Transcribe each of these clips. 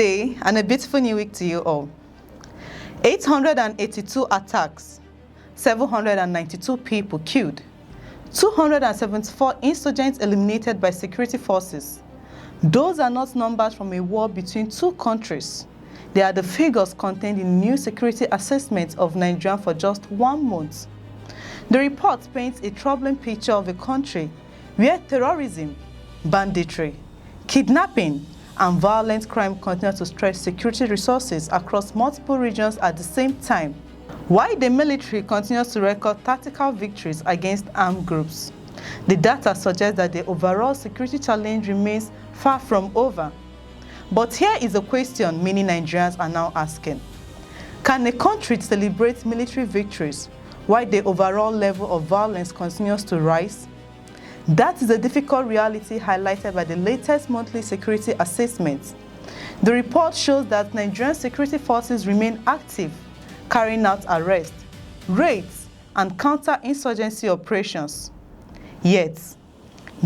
day and a beautiful new week to you all. 882 attacks, 792 people killed, 274 insurgents eliminated by security forces. Those are not numbers from a war between two countries. They are the figures contained in new security assessment of Nigeria for just 1 month. The report paints a troubling picture of a country where terrorism, banditry, kidnapping, and violent crime continue to stretch security resources across multiple regions at the same time, while the military continues to record tactical victories against armed groups. The data suggests that the overall security challenge remains far from over. But here is a question many Nigerians are now asking. Can a country celebrate military victories while the overall level of violence continues to rise? That is a difficult reality highlighted by the latest monthly security assessment. The report shows that Nigerian security forces remain active, carrying out arrests, raids, and counter-insurgency operations. Yet,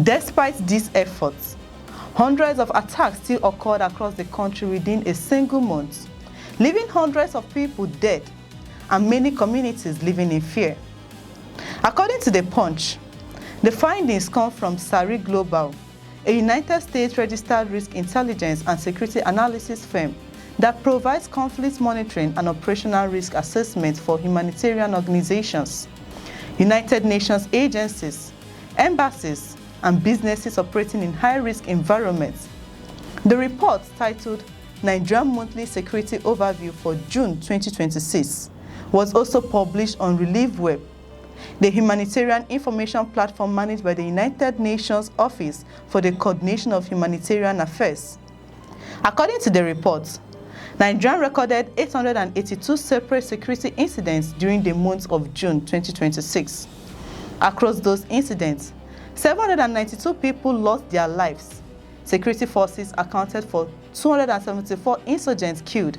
despite these efforts, hundreds of attacks still occurred across the country within a single month, leaving hundreds of people dead and many communities living in fear. According to The Punch, the findings come from SARI Global, a United States registered risk intelligence and security analysis firm that provides conflict monitoring and operational risk assessment for humanitarian organizations, United Nations agencies, embassies, and businesses operating in high-risk environments. The report, titled Nigerian Monthly Security Overview for June 2026, was also published on ReliefWeb, the humanitarian information platform managed by the United Nations Office for the Coordination of Humanitarian Affairs. According to the report, Nigeria recorded 882 separate security incidents during the month of June 2026. Across those incidents, 792 people lost their lives. Security forces accounted for 274 insurgents killed,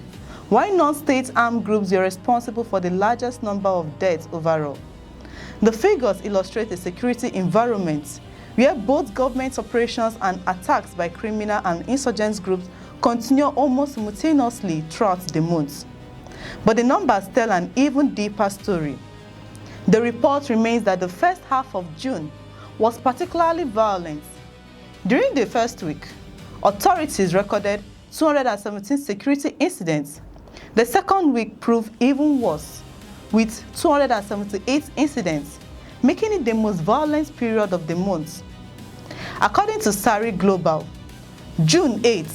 while non-state armed groups were responsible for the largest number of deaths overall. The figures illustrate a security environment where both government operations and attacks by criminal and insurgent groups continue almost simultaneously throughout the month. But the numbers tell an even deeper story. The report remains that the first half of June was particularly violent. During the first week, authorities recorded 217 security incidents. The second week proved even worse, with 278 incidents, making it the most violent period of the month. According to SARI Global, June 8,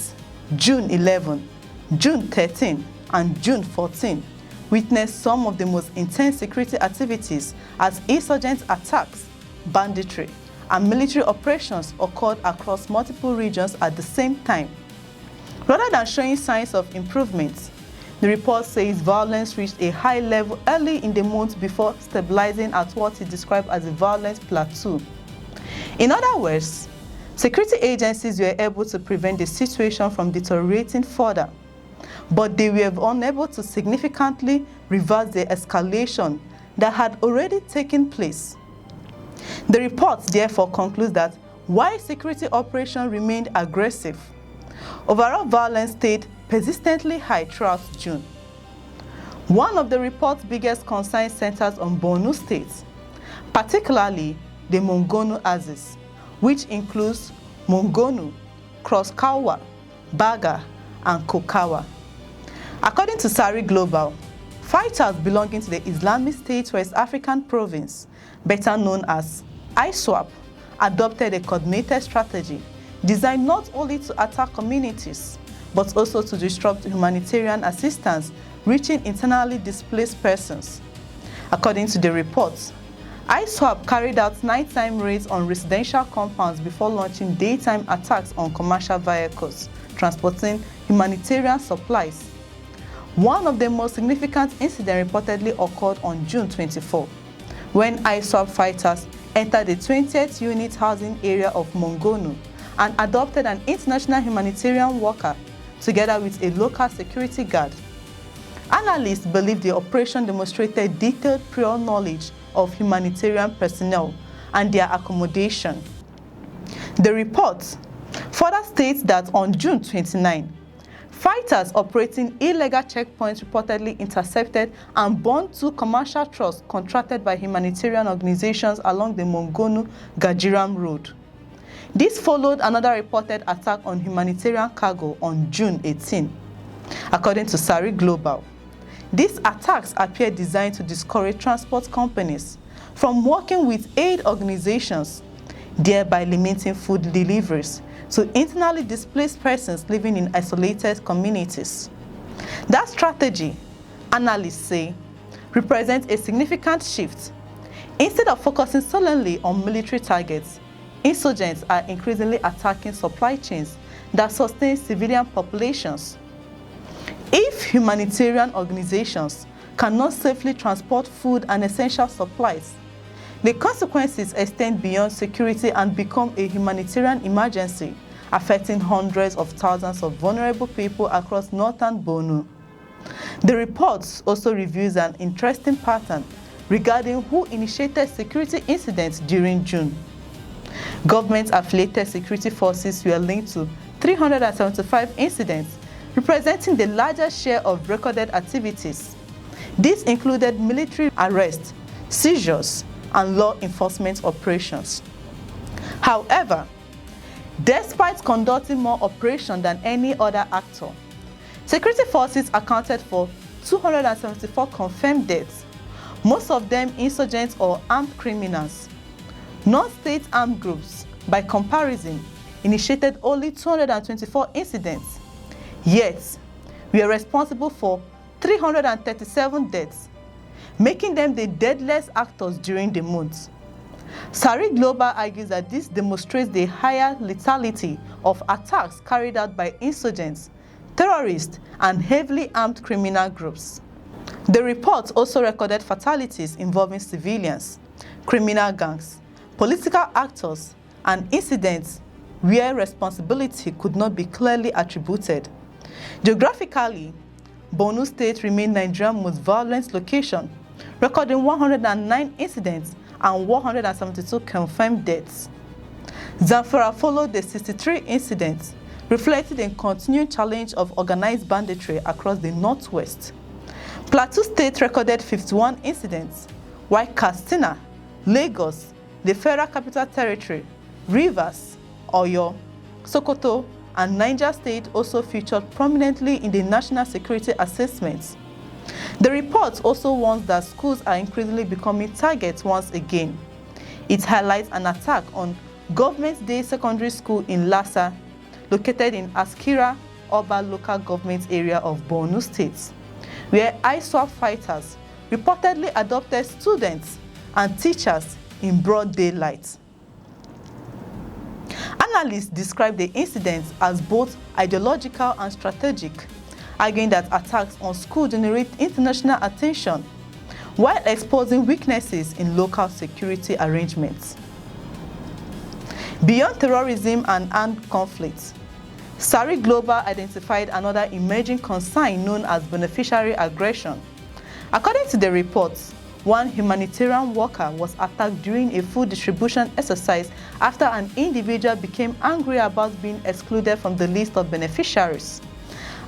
June 11, June 13, and June 14 witnessed some of the most intense security activities as insurgent attacks, banditry, and military operations occurred across multiple regions at the same time. Rather than showing signs of improvement, the report says violence reached a high level early in the month before stabilizing at what it described as a violent plateau. In other words, security agencies were able to prevent the situation from deteriorating further, but they were unable to significantly reverse the escalation that had already taken place. The report therefore concludes that while security operations remained aggressive, overall violence stayed persistently high throughout June. One of the report's biggest concerns centers on Borno State, particularly the Mongonu axis, which includes Mongonu, Cross Kawa, Baga, and Kokawa. According to SARI Global, fighters belonging to the Islamic State West African Province, better known as ISWAP, adopted a coordinated strategy designed not only to attack communities, but also to disrupt humanitarian assistance reaching internally displaced persons. According to the report, ISWAP carried out nighttime raids on residential compounds before launching daytime attacks on commercial vehicles transporting humanitarian supplies. One of the most significant incidents reportedly occurred on June 24, when ISWAP fighters entered the 20th Unit housing area of Mongonu and adopted an international humanitarian worker together with a local security guard. Analysts believe the operation demonstrated detailed prior knowledge of humanitarian personnel and their accommodation. The report further states that on June 29, Fighters operating illegal checkpoints reportedly intercepted and burned 2 commercial trucks contracted by humanitarian organizations along the Mongonu-Gajiram Road. This followed another reported attack on humanitarian cargo on June 18, according to Sari Global. These attacks appear designed to discourage transport companies from working with aid organizations, thereby limiting food deliveries to internally displaced persons living in isolated communities. That strategy, analysts say, represents a significant shift. Instead of focusing solely on military targets, insurgents are increasingly attacking supply chains that sustain civilian populations. If humanitarian organizations cannot safely transport food and essential supplies, the consequences extend beyond security and become a humanitarian emergency, affecting hundreds of thousands of vulnerable people across northern Borno. The report also reveals an interesting pattern regarding who initiated security incidents during June. Government-affiliated security forces were linked to 375 incidents, representing the largest share of recorded activities. This included military arrests, seizures, and law enforcement operations. However, despite conducting more operations than any other actor, security forces accounted for 274 confirmed deaths, most of them insurgents or armed criminals. Non-state armed groups, by comparison, initiated only 224 incidents, yet we are responsible for 337 deaths, making them the deadliest actors during the month. Sari Global argues that this demonstrates the higher lethality of attacks carried out by insurgents, terrorists, and heavily armed criminal groups. The report also recorded fatalities involving civilians, criminal gangs, political actors, and incidents where responsibility could not be clearly attributed. Geographically, Borno State remained Nigeria's most violent location, recording 109 incidents and 172 confirmed deaths. Zamfara followed the 63 incidents, reflecting a continued challenge of organized banditry across the northwest. Plateau State recorded 51 incidents, while Katsina, Lagos, the Federal Capital Territory, Rivers, Oyo, Sokoto, and Niger State also featured prominently in the national security assessments. The report also warns that schools are increasingly becoming targets once again. It highlights an attack on Government Day Secondary School in Lassa, located in Askira, Oba local government area of Borno State, where ISWAP fighters reportedly adopted students and teachers in broad daylight. Analysts describe the incidents as both ideological and strategic, arguing that attacks on schools generate international attention while exposing weaknesses in local security arrangements. Beyond terrorism and armed conflicts, Sari Global identified another emerging concern known as beneficiary aggression. According to the reports, one humanitarian worker was attacked during a food distribution exercise after an individual became angry about being excluded from the list of beneficiaries.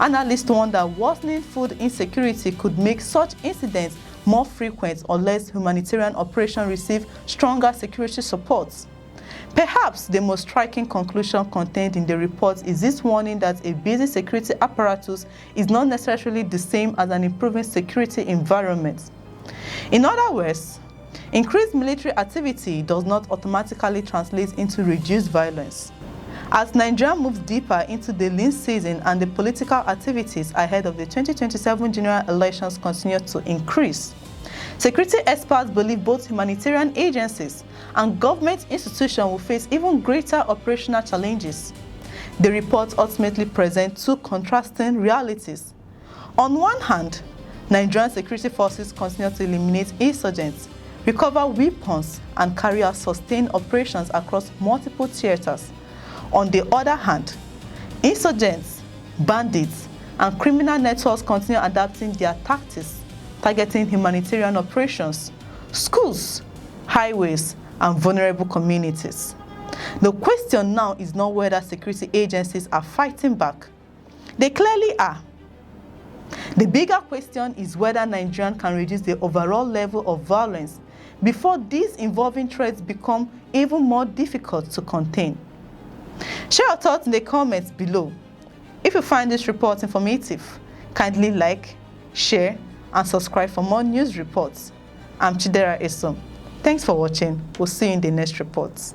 Analysts warn that worsening food insecurity could make such incidents more frequent unless humanitarian operations receive stronger security support. Perhaps the most striking conclusion contained in the report is this warning that a busy security apparatus is not necessarily the same as an improving security environment. In other words, increased military activity does not automatically translate into reduced violence. As Nigeria moves deeper into the lean season and the political activities ahead of the 2027 general elections continue to increase, security experts believe both humanitarian agencies and government institutions will face even greater operational challenges. The report ultimately presents two contrasting realities. On one hand, Nigerian security forces continue to eliminate insurgents, recover weapons, and carry out sustained operations across multiple theaters. On the other hand, insurgents, bandits, and criminal networks continue adapting their tactics, targeting humanitarian operations, schools, highways, and vulnerable communities. The question now is not whether security agencies are fighting back, They clearly are. The bigger question is whether Nigeria can reduce the overall level of violence before these evolving threats become even more difficult to contain. Share your thoughts in the comments below. If you find this report informative, kindly like, share, and subscribe for more news reports. I'm Chidera Esom. Thanks for watching. We'll see you in the next reports.